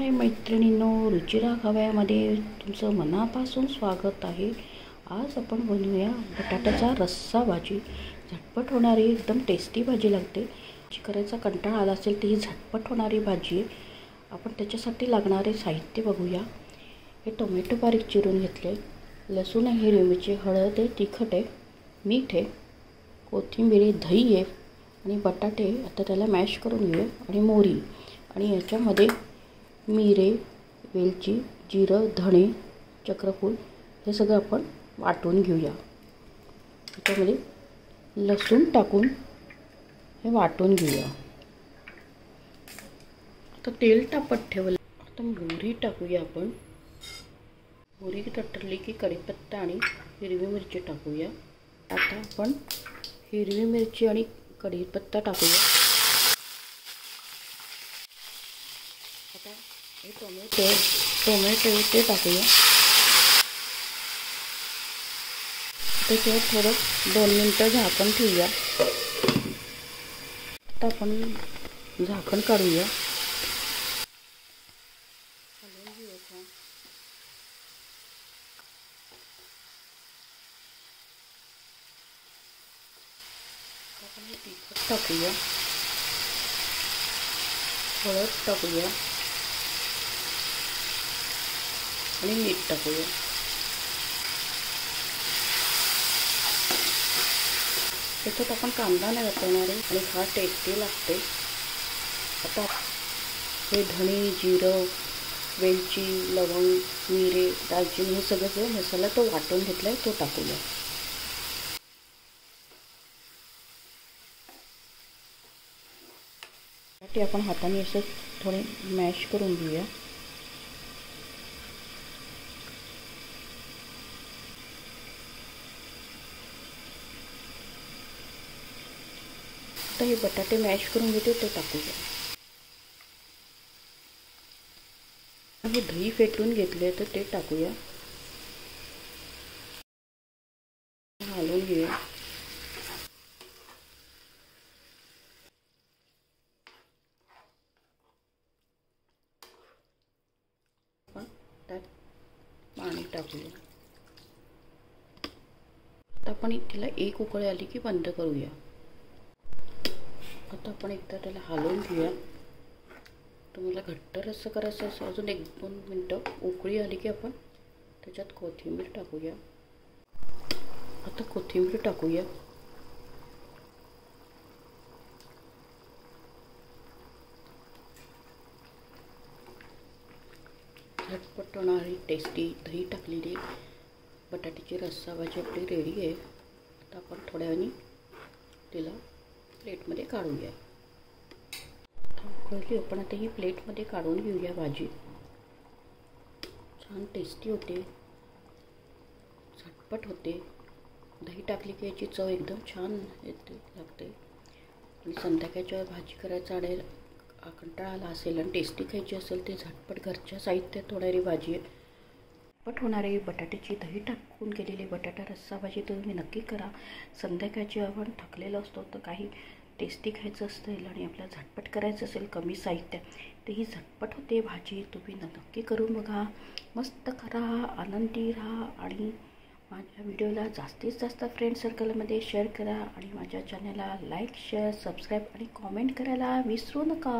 हाय मैत्रिणींनो, रुचिरा खव्यामध्ये तुमचं मनापासून स्वागत आहे। आज आपण बनवूया बटाट्याचा रस्सा भाजी। झटपट होणारी एकदम टेस्टी भाजी लागते। करायचा कंटाळा आला असेल तर ही झटपट होणारी भाजी आहे। आपण त्याच्यासाठी लागणारे साहित्य बघूया। हे टोमॅटो बारीक चिरून घेतले, लसूण आहे, हिरवी मिरची, हळद आहे, तिखट आहे, मीठ आहे, कोथिंबीर, दही आहे आणि बटाटे आता त्याला मॅश करून घेऊया आणि मोहरी आणि याच्यामध्ये मिरे, वेलची, जिरं, धणे, चक्रफूल हे सगळं आपण वाटून घेऊया। त्याच्यामध्ये लसूण टाकून हे वाटून घेऊया। आता तेल तापत ठेवलं, आता मोहरी टाकूया आपण। मोहरी तळली की कढीपत्ता आणि हिरवी मिरची टाकूया। आता आपण हिरवी मिरची आणि कढीपत्ता टाकूया। आता हे टोमॅटो ते टाकूया। त्याच्यावर थोडं 2 मिनिटं झाकण ठेवूया। आता आपण झाकण काढूया। आपण हे तिखट टाकूया, हळद टाकूया आणि मीठ टाकूया। त्याच्यात आपण कांदा नाही वापरणार आहे आणि हा टेस्टी लागते। आता हे धणे, जिरं, वेलची, लवंग, मिरे, दालचिनी हे सगळं जो मसाला तो वाटून घेतला आहे तो टाकूया। ते आपण हाताने असं थोडे मॅश करून घेऊया। आता हे बटाटे मॅश करून घेते ते टाकूया। हे दही फेटून घेतले तर ते टाकूया, हलवून घेऊया। त्यात पाणी टाकूया। आता आपण तिला एक उकळी आली की बंद करूया। आता आपण एकदा त्याला हलवून घेऊया। तुम्हाला घट्ट रस्सा करायचं असेल अजून 1-2 मिनटं उकळी आली की आपण त्याच्यात कोथिंबीर टाकूया। आता कोथिंबीर टाकूया। झटपट होणारी टेस्टी दही टाकलेली बटाट्याची रस्सा भाजी आपली रेडी आहे। आता आपण थोड्या वेळाने तिला प्लेटमध्ये काढूया। उकळली आपण आता ही प्लेटमध्ये काढून घेऊया। भाजी छान टेस्टी होते, झटपट होते। दही टाकली की याची चव एकदम छान येते लागते। आणि संध्याकाळच्या भाजी करायचा कंटाळा आला असेल आणि टेस्टी खायची असेल ते झटपट घरच्या साहित्यात होणारी भाजी आहे। झटपट होणारी बटाट्याची दही टाकून केलेली बटाटा रस्सा भाजी तुम्ही नक्की करा। संध्याकाळची आपण थकलेलो असतो तर काही टेस्टी खायचं असेल आणि आपल्याला झटपट करायचं असेल कमी साहित्य तर ही झटपट होते भाजी। तुम्ही नक्की करून बघा, मस्त करा, आनंदी राहा आणि माझ्या व्हिडिओला जास्तीत जास्त फ्रेंड सर्कलमध्ये शेअर करा आणि माझ्या चॅनलला लाईक, शेअर, सबस्क्राईब आणि कॉमेंट करायला विसरू नका।